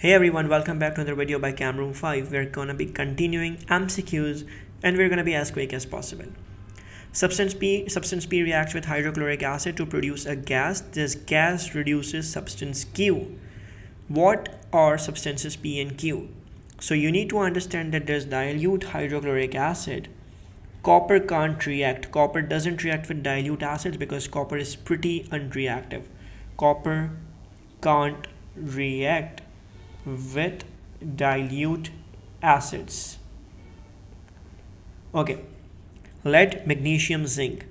Hey everyone, welcome back to another video by Camroom 5. We're gonna be continuing MCQs and we're gonna be as quick as possible. Substance P reacts with hydrochloric acid to produce a gas. This gas reduces substance Q. What are substances P and Q? So you need to understand that there's dilute hydrochloric acid. Copper can't react. Copper doesn't react with dilute acids because copper is pretty unreactive. Copper can't react with dilute acids. Okay, lead, magnesium, zinc.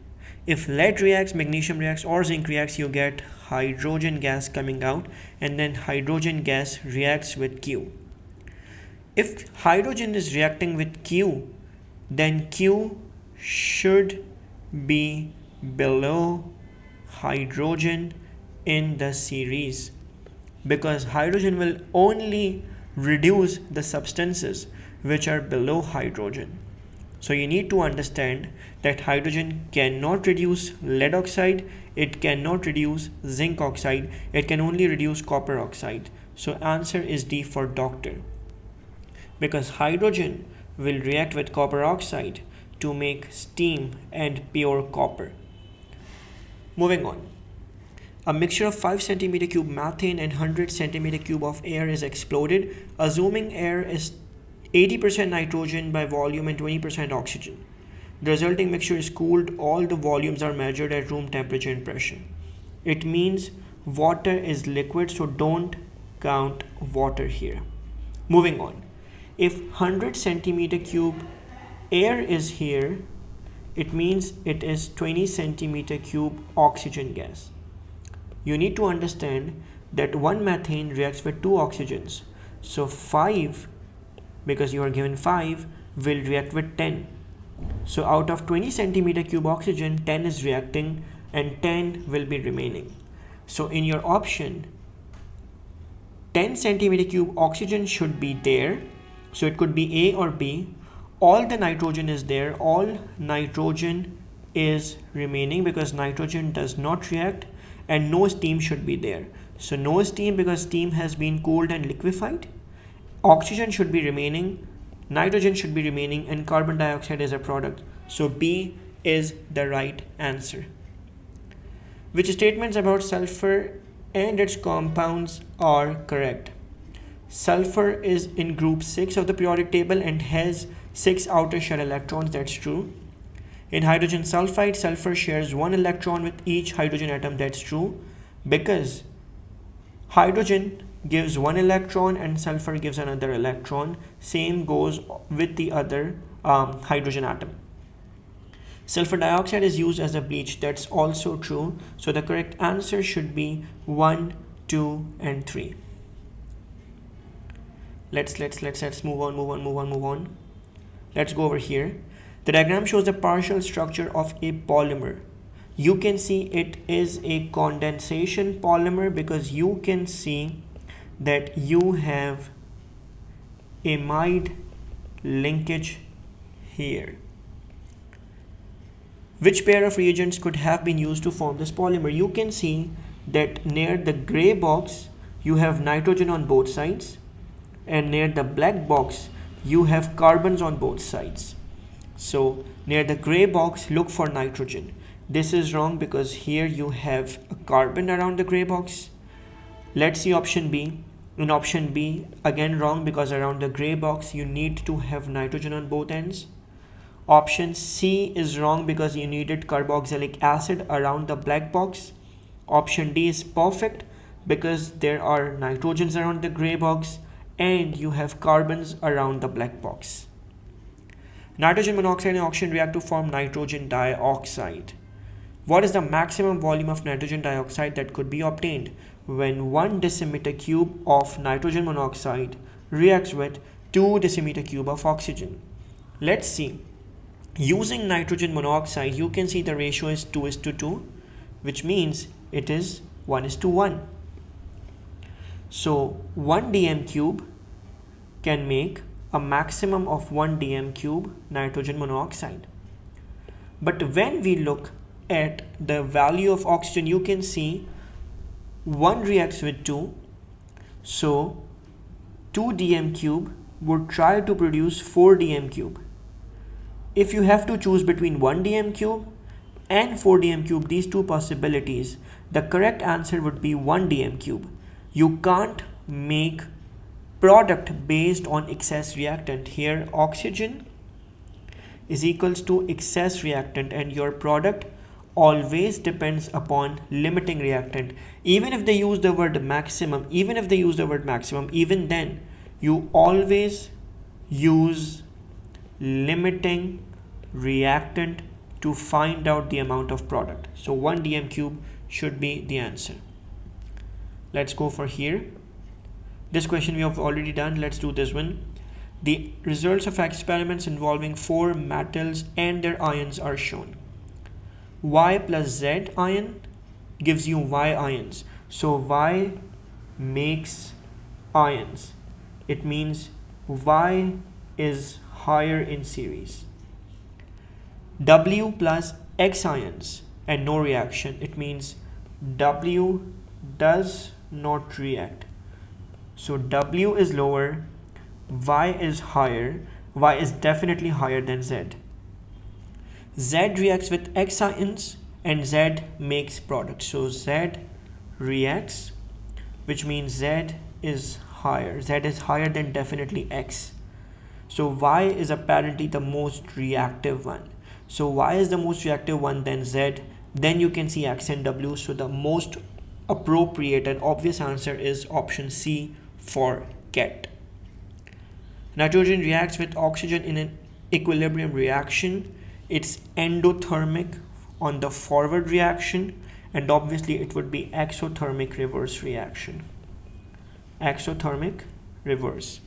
If lead reacts, magnesium reacts, or zinc reacts, you get hydrogen gas coming out, and then hydrogen gas reacts with Q. If hydrogen is reacting with Q, then Q should be below hydrogen in the series, because hydrogen will only reduce the substances which are below hydrogen. So you need to understand that hydrogen cannot reduce lead oxide, it cannot reduce zinc oxide, it can only reduce copper oxide. So answer is D for doctor, because hydrogen will react with copper oxide to make steam and pure copper. Moving on. A mixture of 5 cm cube methane and 100 cm cube of air is exploded, assuming air is 80% nitrogen by volume and 20% oxygen. The resulting mixture is cooled. All the volumes are measured at room temperature and pressure. It means water is liquid, so don't count water here. Moving on. If 100 cm cube air is here, it means it is 20 cm cube oxygen gas. You need to understand that one methane reacts with 2 oxygens. So 5, because you are given 5, will react with 10. So out of 20 cm cube oxygen, 10 is reacting and 10 will be remaining. So in your option, 10 cm cube oxygen should be there. So it could be A or B. All the nitrogen is there. All nitrogen is remaining because nitrogen does not react. And no steam should be there. So no steam because steam has been cooled and liquefied. Oxygen should be remaining, nitrogen should be remaining, and carbon dioxide is a product. So B is the right answer. Which statements about sulfur and its compounds are correct? Sulfur is in group 6 of the periodic table and has 6 outer shell electrons. That's true. In hydrogen sulfide, sulfur shares 1 electron with each hydrogen atom. That's true, because hydrogen gives 1 electron and sulfur gives another electron. Same goes with the other hydrogen atom. Sulfur dioxide is used as a bleach. That's also true. So the correct answer should be 1, 2, and 3. Let's move on. Let's go over here. The diagram shows the partial structure of a polymer. You can see it is a condensation polymer because you can see that you have amide linkage here. Which pair of reagents could have been used to form this polymer? You can see that near the gray box you have nitrogen on both sides, and near the black box you have carbons on both sides. So near the gray box, look for nitrogen. This is wrong because here you have a carbon around the gray box. Let's see option B. In option B, again wrong because around the gray box you need to have nitrogen on both ends. Option C is wrong because you needed carboxylic acid around the black box. Option D is perfect because there are nitrogens around the gray box and you have carbons around the black box. Nitrogen monoxide and oxygen react to form nitrogen dioxide. What is the maximum volume of nitrogen dioxide that could be obtained when 1 decimeter cube of nitrogen monoxide reacts with 2 decimeter cube of oxygen? Let's see. Using nitrogen monoxide, you can see the ratio is 2:2, which means it is 1:1. So 1 dm cube can make a maximum of 1 dm cube nitrogen monoxide. But when we look at the value of oxygen, you can see 1 reacts with 2. So 2dm cube would try to produce 4dm cube. If you have to choose between 1dm cube and 4dm cube, these two possibilities, the correct answer would be 1dm cube. You can't make product based on excess reactant. Here oxygen is equals to excess reactant, and your product always depends upon limiting reactant. Even if they use the word maximum, even then you always use limiting reactant to find out the amount of product. So 1 dm cube should be the answer. Let's go for here. This question we have already done. Let's do this one. The results of experiments involving 4 metals and their ions are shown. Y plus Z ion gives you Y ions. So Y makes ions. It means Y is higher in series. W plus X ions and no reaction. It means W does not react. So W is lower, Y is higher, Y is definitely higher than Z. Z reacts with X ions and Z makes product. So Z reacts, which means Z is higher. Z is higher than definitely X. So Y is apparently the most reactive one. So Y is the most reactive one, then Z, then you can see X and W. So the most appropriate and obvious answer is option C for ket. Nitrogen reacts with oxygen in an equilibrium reaction. It's endothermic on the forward reaction, and obviously it would be exothermic reverse reaction. Exothermic reverse.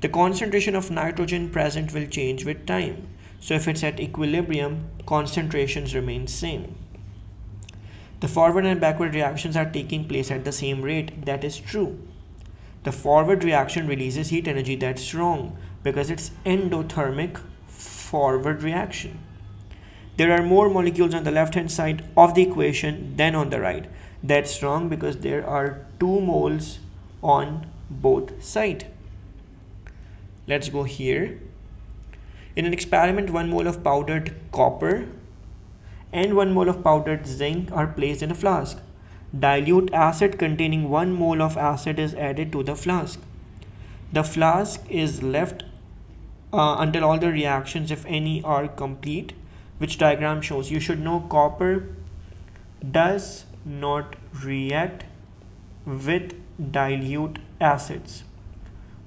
The concentration of nitrogen present will change with time. So if it's at equilibrium, concentrations remain same. The forward and backward reactions are taking place at the same rate. That is true. The forward reaction releases heat energy. That's wrong, because it's endothermic forward reaction. There are more molecules on the left hand side of the equation than on the right. That's wrong, because there are 2 moles on both sides. Let's go here. In an experiment, 1 mole of powdered copper and 1 mole of powdered zinc are placed in a flask. Dilute acid containing 1 mole of acid is added to the flask. The flask is left until all the reactions, if any, are complete, which diagram shows. You should know copper does not react with dilute acids.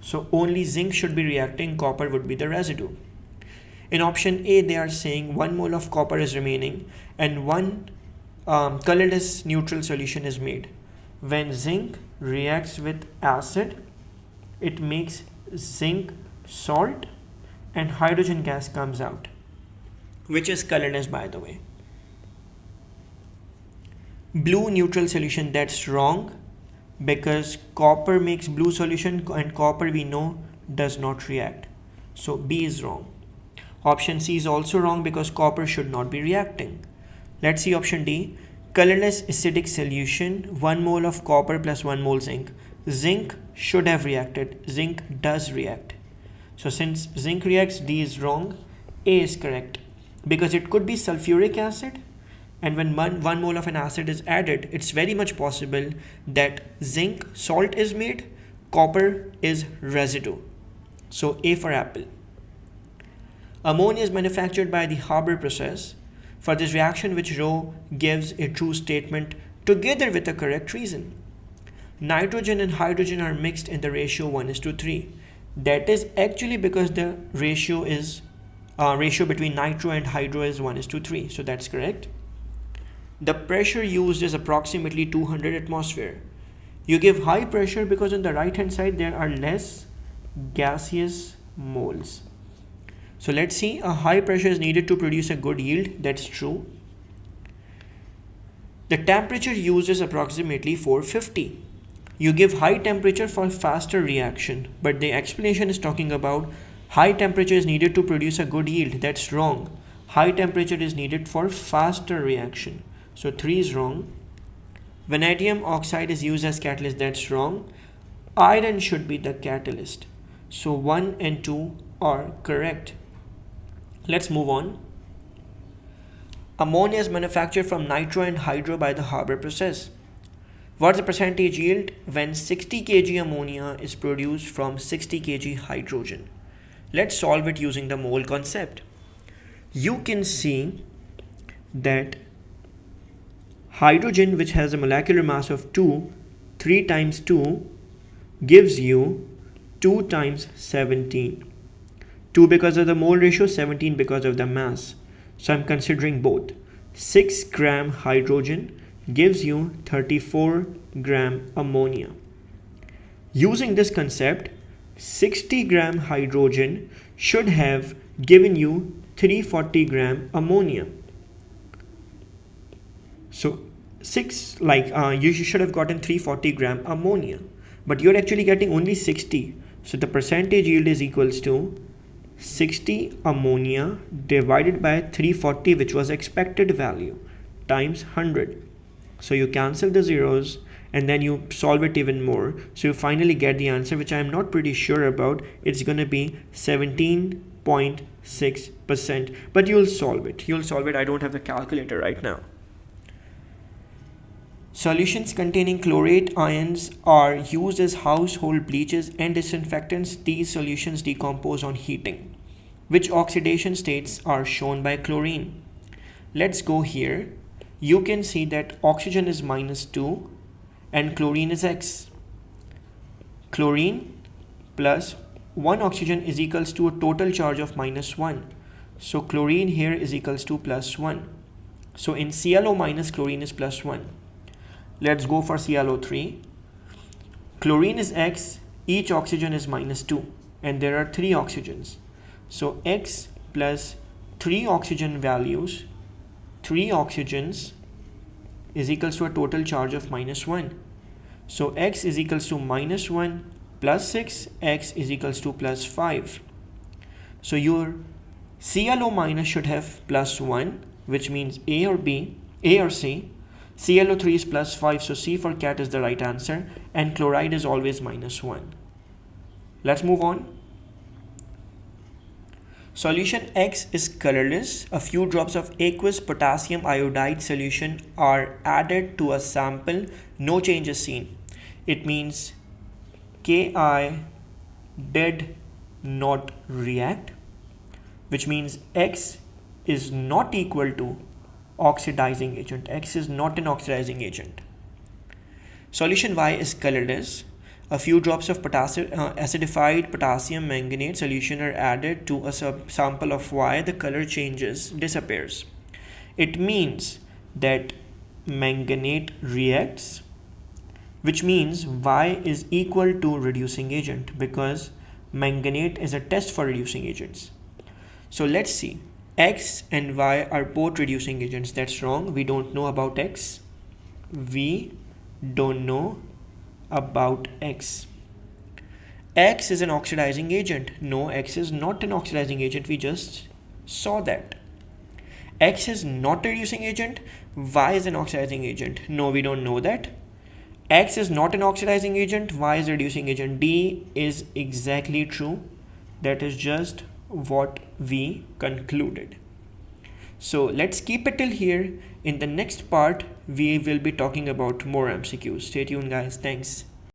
So only zinc should be reacting, copper would be the residue. In option A, they are saying 1 mole of copper is remaining and 1 colorless neutral solution is made. When zinc reacts with acid, it makes zinc salt and hydrogen gas comes out, which is colorless, by the way. Blue neutral solution, that's wrong, because copper makes blue solution and copper we know does not react. So B is wrong. Option C is also wrong, because copper should not be reacting. Let's see option D. Colorless acidic solution, 1 mole of copper plus 1 mole zinc. Zinc should have reacted. Zinc does react. So since zinc reacts, D is wrong. A is correct, because it could be sulfuric acid, and when 1 mole of an acid is added, it's very much possible that zinc salt is made, copper is residue. So A for apple. Ammonia is manufactured by the Haber process. For this reaction, which row gives a true statement together with a correct reason? Nitrogen and hydrogen are mixed in the ratio 1:3. That is actually because the ratio between nitro and hydro is 1:3. So that's correct. The pressure used is approximately 200 atmosphere. You give high pressure because on the right hand side there are less gaseous moles. So let's see, a high pressure is needed to produce a good yield. That's true. The temperature used is approximately 450. You give high temperature for faster reaction, but the explanation is talking about high temperature is needed to produce a good yield. That's wrong. High temperature is needed for faster reaction. So 3 is wrong. Vanadium oxide is used as catalyst. That's wrong. Iron should be the catalyst. So 1 and 2 are correct. Let's move on. Ammonia is manufactured from nitro and hydro by the Haber process. What's the percentage yield when 60 kg ammonia is produced from 60 kg hydrogen? Let's solve it using the mole concept. You can see that hydrogen, which has a molecular mass of 2, 3 times 2 gives you 2 times 17. 2 because of the mole ratio, 17 because of the mass. So I'm considering both. 6 gram hydrogen gives you 34 gram ammonia. Using this concept, 60 gram hydrogen should have given you 340 gram ammonia. So you should have gotten 340 gram ammonia, but you're actually getting only 60. So the percentage yield is equals to 60 ammonia divided by 340, which was expected value, times 100. So you cancel the zeros and then you solve it even more. So you finally get the answer, which I'm not pretty sure about. It's going to be 17.6%, but you'll solve it. I don't have the calculator right now. Solutions containing chlorate ions are used as household bleaches and disinfectants. These solutions decompose on heating. Which oxidation states are shown by chlorine? Let's go here. You can see that oxygen is -2 and chlorine is X. Chlorine plus 1 oxygen is equals to a total charge of -1. So chlorine here is equals to +1. So in ClO minus, chlorine is +1. Let's go for ClO3. Chlorine is X, each oxygen is -2, and there are 3 oxygens. So X plus 3 oxygen values, 3 oxygens is equals to a total charge of -1. So X is equals to -1 plus 6, X is equals to +5. So your ClO minus should have +1, which means A or C. ClO3 is +5, so C for cat is the right answer, and chloride is always -1. Let's move on. Solution X is colorless. A few drops of aqueous potassium iodide solution are added to a sample. No change is seen. It means Ki did not react, which means X is not equal to oxidizing agent. X is not an oxidizing agent. Solution Y is colorless. A few drops of acidified potassium manganate solution are added to a sample of Y. The color disappears. It means that manganate reacts, which means Y is equal to reducing agent, because manganate is a test for reducing agents. So let's see. X and Y are both reducing agents. That's wrong. We don't know about X. We don't know about X. X is an oxidizing agent. No, X is not an oxidizing agent. We just saw that. X is not a reducing agent. Y is an oxidizing agent. No, we don't know that. X is not an oxidizing agent. Y is a reducing agent. D is exactly true. That is just what we concluded. So let's keep it till here. In the next part, we will be talking about more MCQs. Stay tuned, guys. Thanks.